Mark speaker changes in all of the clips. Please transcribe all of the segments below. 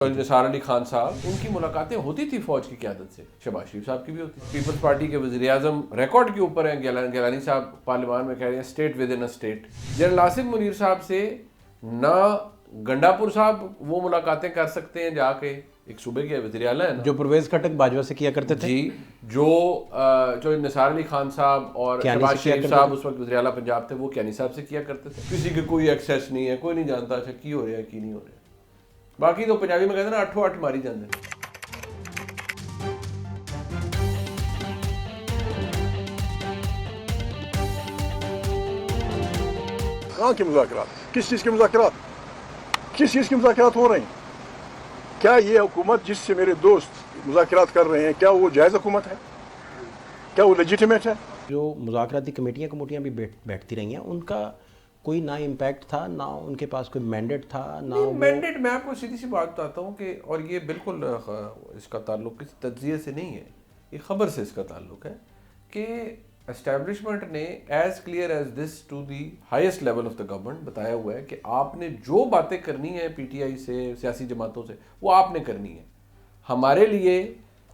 Speaker 1: निसार अली खान साहब, उनकी मुलाकातें होती थी फौज की क़यादत से। शहबाज शरीफ साहब की भी होती थी। पीपल्स पार्टी के वज़ीर आज़म रिकॉर्ड के ऊपर हैं। गिलानी साहब पार्लियामान में कह रहे हैं state with in a state. General Asif Munir साहब से ना गंडापुर साहब वो मुलाकातें कर सकते हैं जाके, एक सूबे के वज़ीर आला है ना,
Speaker 2: जो परवेज़ खटक बाजवा से किया करते थे
Speaker 1: जी, जो निसार अली खान साहब और शहबाज शरीफ साहब उस वक्त वज़ीर आला पंजाब थे, वो कियानी साहब से किया करते थे। किसी के कोई एक्सेस नहीं है, कोई नहीं जानता अच्छा की हो रहा है की नहीं हो रहा है। बाकी तो पंजाबी में कहते हैं ना अठो अठ मारी जाते हैं।
Speaker 3: कहाँ के मुज़ाकरात, किस चीज़ के मुज़ाकरात, किस चीज़ के मुज़ाकरात हो रहे हैं? क्या ये हुकूमत जिससे मेरे दोस्त मुज़ाकरात कर रहे हैं, क्या वो जायज़ हुकूमत है? क्या वो लेजिटिमेट है?
Speaker 2: जो मुज़ाकराती कमेटियाँ भी बैठती रही हैं, उनका कोई ना इम्पैक्ट था, ना उनके पास कोई मैंडेट था, ना
Speaker 1: मैंडेट। मैं आपको सीधी सी बात बताता हूँ कि, और ये बिल्कुल इसका ताल्लुक किसी तज्जिए से नहीं है, ये ख़बर से इसका ताल्लुक है कि एस्टैब्लिशमेंट ने as clear as this to the highest level of the government बताया हुआ है कि आपने जो बातें करनी है पीटीआई से, सियासी जमातों से, वो आपने करनी है। हमारे लिए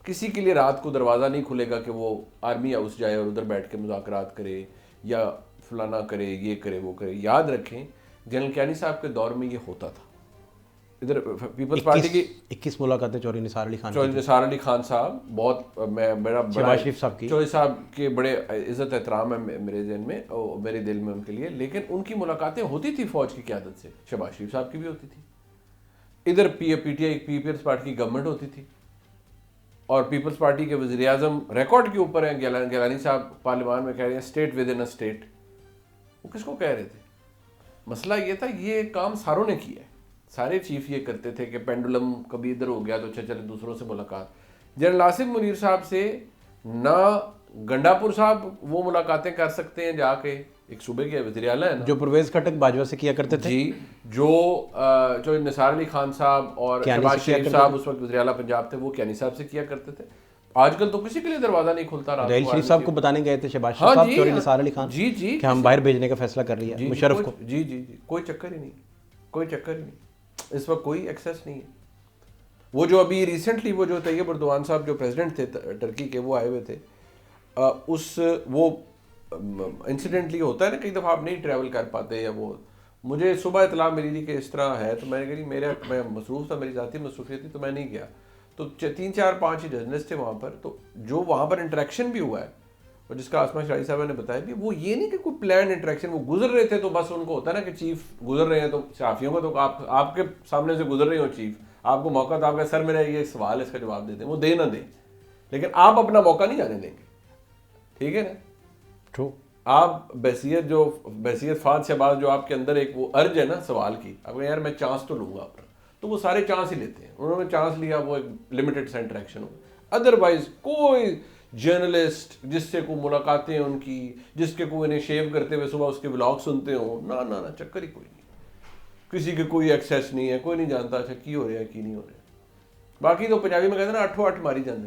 Speaker 1: किसी के लिए रात को दरवाज़ा नहीं खुलेगा कि वो आर्मी हाउस जाए और उधर बैठ के मुज़ाकरात करे या फलाना करे, ये करे, वो करे। याद रखें जनरल कियानी साहब के दौर में ये होता था। इधर पीपल्स पार्टी की
Speaker 2: 21 मुलाकातें चौधरी निसार अली खान
Speaker 1: साहब, बहुत मेरा
Speaker 2: शहबाज शरीफ साहब की,
Speaker 1: चौधरी साहब के बड़े इज़्ज़त एहतराम है मेरे जहन में और मेरे दिल में उनके लिए। लेकिन उनकी मुलाकातें होती थी फौज की क़यादत से। शहबाज शरीफ साहब की भी होती थी। इधर पीटीआई पीपल्स पार्टी की गवर्नमेंट होती थी और पीपल्स पार्टी के वज़ीर आज़म रिकॉर्ड के ऊपर हैं। गिलानी साहब पार्लियामान में कह रहे हैं state with in a state. वो किसको कह रहे थे? मसला ये था, ये काम सारों ने किया है। सारे चीफ ये करते थे कि पेंडुलम कभी इधर हो गया तो अच्छा चले दूसरों से मुलाकात। जनरल आसिफ मुनीर साहब से ना गंडापुर साहब वो मुलाकातें कर सकते हैं जाके, एक सूबे के वज़ीर आला है ना,
Speaker 2: जो परवेज़ खटक बाजवा से किया करते थे,
Speaker 1: जी, जो निसार अली खान साहब और शहबाज शरीफ साहब उस वक्त वज़ीर आला पंजाब थे, वो कियानी साहब से किया करते थे। आजकल तो किसी के लिए दरवाजा नहीं खुलता।
Speaker 2: रहील शरीफ साहब को बताने गए थे शहबाज शरीफ साहब चौधरी निसार अली खान,
Speaker 1: जी जी,
Speaker 2: कि हम बाहर भेजने का फैसला कर लिया मुशर्रफ को।
Speaker 1: जी जी जी, कोई चक्कर ही नहीं, कोई चक्कर ही नहीं। इस वक्त कोई एक्सेस नहीं है। वो जो अभी रिसेंटली वो जो तैयब अर्दोआन साहब जो प्रेसिडेंट थे टर्की के, वो आए हुए थे। वो इंसिडेंटली होता है ना, कई दफ़ा आप नहीं ट्रैवल कर पाते, या वो मुझे सुबह इतला मिली थी कि इस तरह है, तो मैंने कही मैं मसरूफ़ था, मेरी ज़ाती मसरूफियत थी, तो मैं नहीं गया। तो 3 4 5 ही जर्नलिस्ट थे वहाँ पर। तो जो वहाँ पर इंटरेक्शन भी हुआ है और जिसका आसमा शाही साहब ने बताया भी, वो ये नहीं कि कोई प्लान इंटरेक्शन, वो गुजर रहे थे तो बस उनको होता है ना कि चीफ गुजर रहे हैं तो सहाफ़ियों को तो आपके सामने से गुजर रहे हो चीफ, आपको मौका तो आपका सर मेरा ये सवाल है, इसका जवाब देते हैं, वो दे ना दें, लेकिन आप अपना मौका नहीं जाने देंगे। ठीक है ना?
Speaker 2: ट्रू।
Speaker 1: आप बहसियत फाद शहबाज जो आपके अंदर एक वो अर्ज है ना सवाल की, आपको यार मैं चांस तो लूँगा अपना, तो वो सारे चांस ही लेते हैं। उन्होंने चांस लिया, वो एक लिमिटेड सा इंटरेक्शन हो। अदरवाइज कोई जर्नलिस्ट जिससे कोई मुलाकातें उनकी, जिसके कोई इन्हें शेव करते हुए सुबह उसके व्लॉग सुनते हो, ना ना ना, चक्कर ही कोई नहीं। किसी के कोई एक्सेस नहीं है, कोई नहीं जानता अच्छा की हो रहा है की नहीं हो रहा है। बाकी तो पंजाबी में कहते हैं ना अठो अठ मारी जाते हैं।